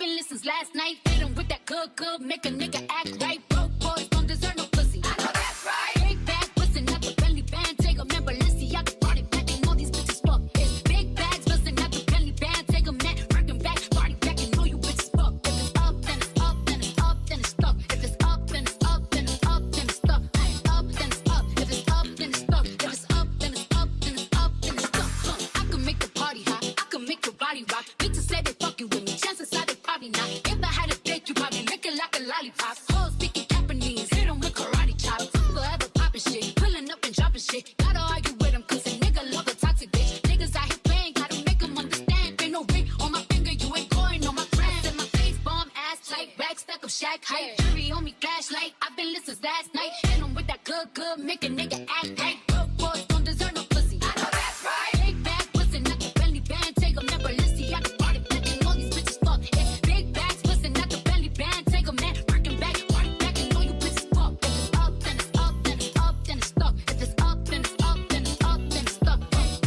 been lit since last night. Hit 'em with that good, good, make a nigga act right. Broke boys don't deserve no pussy. I know that's right. Big bag, bustin' out the Bentley band. Take a man, Balenciaga brought it back. And all these bitches fuck. It's big bags, bustin' out the Bentley band. Take a man, working back, party back, and know you bitches fuck. If it's up, then it's up, then it's up, then it's stuck. If it's up, then it's up, then it's up, then it's stuck. Up, then it's up. If it's up, then it's stuck. If it's up, then it's up, then it's up, then it's stuck. I can make the party hot. I can make your body rock. Bitches say they fucking with me. Chances are they probably not. If I had a dick, you probably lick it like a lollipop. Hoes speaking Japanese, hit 'em with karate chops. Forever popping shit, pulling up and dropping shit. Gotta argue with 'em 'cause a nigga love a toxic bitch. Niggas out here playing, gotta make 'em understand. Ain't no ring on my finger, you ain't going on my friends. In my face, bomb ass tight, rack stack up shack height. Jury on me, flashlight. I've been lit since last night. Hit 'em with that good, good, make a nigga act right. Broke boys don't deserve no pussy. I know that's right. Big bag, bustin' out the Bentley band. Take 'em never Balenciaga brought it back. And all these bitches fuck. It's big bags, bustin' out the Bentley band. Take 'em man, working back, party back, and know you bitches fuck. If it's up, then it's up, then it's up, then it's stuck. If it's up, then it's up, then it's up, then it's stuck.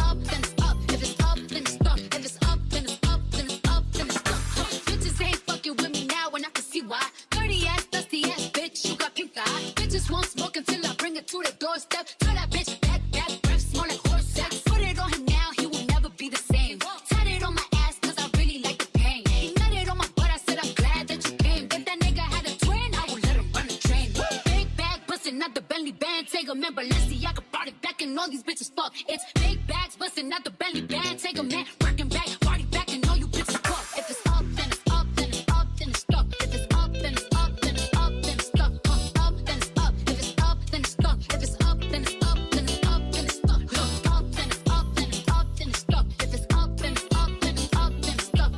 Up, then it's up. If it's up, then it's stuck. If it's up, then it's up, then it's up, then it's stuck. Bitches ain't fucking with me now, and I can see why. Dirty ass, dusty ass bitch, you got pink eye. Bitches won't smoke until I bring it to the doorstep. Tell that bitch back, breath smell like horse sex. Put it on him now, he will never be the same. Tied it on my ass 'cause I really like the pain. He nutted on my butt, I said I'm glad that you came. If that nigga had a twin, I would let him run the train. Big bag, bustin' out the Bentley band. Take a man, Balenciaga brought it back, and all these bitches fuck. It's big bags, bustin' out the Bentley band. Take a man, working back, party back, and all you bitches fuck. If it's up, then it's up, then it's up, then it's stuck. If it's up, then it's up, then it's up, then it's stuck. Up, then it's up. If it's up, then it's stuck. If it's up, then it's up, then it's up, then it's stuck. Up, then it's up, then it's up, then it's stuck. If it's up, then it's up, then it's up, then it's stuck.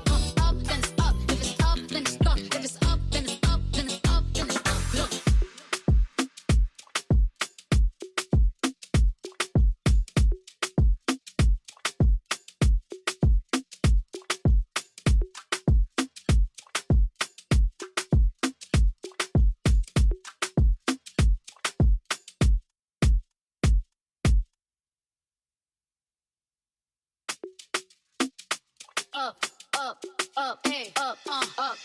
Up, then it's up. If it's up, then it's stuck. If it's up, then it's up, then it's up, then it's stuck. Look. Up, up, up, hey, up,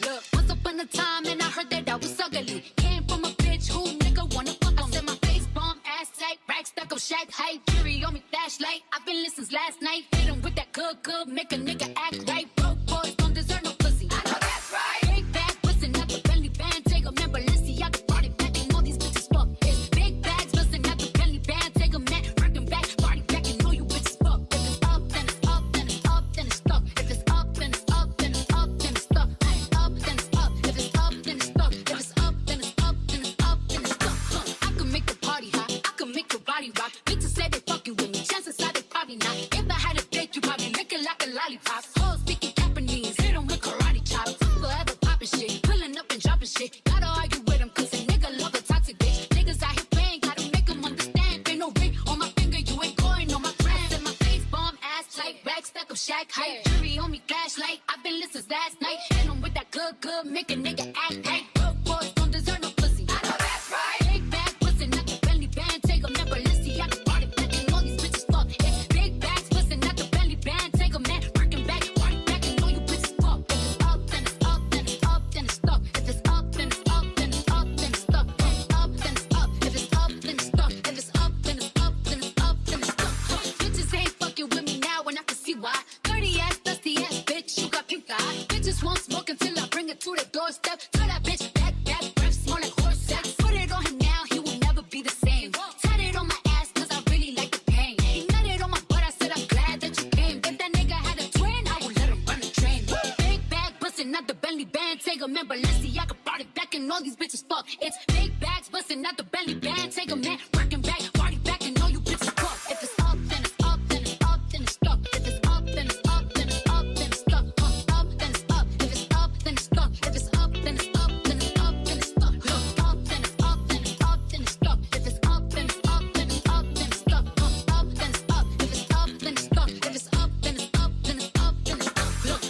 look. Once upon a time, and I heard that I was ugly. Came from a bitch who nigga wanna fuck on. I said my face bomb, ass tight, rack stuck up shack height. Jury on me, flashlight. I've been lit since last night. Hit 'em with that good, good, make a nigga act right. Broke boys don't deserve no pussy. I know that's right. Big bag, bustin' out the Bentley band. Take a man, Balenciaga brought it back, and all these bitches fuck. It's big bags, bustin' out the Bentley band. Take a man, working back, party back, and know you bitches fuck. If it's up, then it's up, then it's up, then it's stuck. If it's up, then it's up, then it's up, then it's stuck. Up, then it's up. If it's up, then it's stuck. If it's up, then it's up, then it's up, then it's stuck. I can make the party hot. I can make your body rock. Bitches say they fucking with me. Chances are they probably not. If I had a dick, you probably lick it like a lollipop. Hoes speaking Japanese, hit 'em with karate chops. Forever popping shit, pulling up and dropping shit. Gotta argue with 'em 'cause a nigga love a toxic bitch. Niggas out here playing, gotta make 'em understand. Ain't no ring on my finger, you ain't going on my friends. In my face, bomb ass tight, rack stack up shack height. Jury on me, flashlight. I've been lit since last night. Hit 'em with that good, good, make a nigga act right. Broke boys don't deserve no pussy. I know that's right. Big bag, bustin' out the Bentley band. Take 'em never Balenciaga brought it back, and all these bitches fuck. It's big bags, bustin' out the Bentley band. Take 'em man, working back, party back, and all you bitches fuck. If it's up, then it's up, then it's up, then it's stuck. If it's up, then it's up, then it's up, then it's stuck. Up, then it's up. If it's up, then it's stuck. If it's up, then it's up, then it's up, then it's stuck. Bitches ain't fucking with me now, and I can see why. Dirty ass, dusty ass bitch, you got pink eye. Bitches won't smoke until I bring it to the doorstep. Tell that bitch back, breath smell like horse sex. Put it on him now, he will never be the same. Tied it on my ass 'cause I really like the pain. He nutted on my butt, I said I'm glad that you came. If that nigga had a twin, I would let him run the train. Big bag, bustin' out the Bentley band. Take a man, Balenciaga brought it back, and all these bitches fuck. It's big bags, bustin' out the Bentley band. Take a man, working back, party back, and all you bitches fuck. If it's up, then it's up, then it's up, then it's stuck. If it's up, then it's up, then it's up, then it's stuck. Up, then it's up. If it's up, then it's stuck. If it's up, then it's up, then it's up, then it's stuck. Up, then it's up, then it's up, then it's stuck. If it's up, then it's up, then it's up, then it's stuck. Up, then it's up. If it's up, then it's stuck. If it's up, then it's up, then it's up, then it's stuck. Look.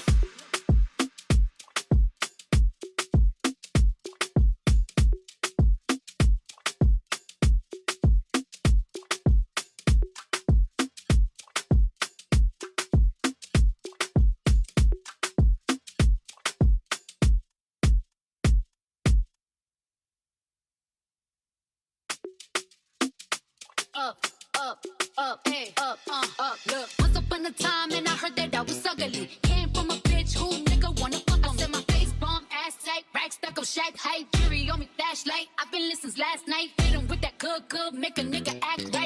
Look, once upon a time, and I heard that I was ugly. Came from a bitch who nigga wanna fuck on. I said my face bomb, ass tight, rack stuck up, shack height, jury on me flashlight. I've been listening since last night. Hit him with that good, make a nigga act right.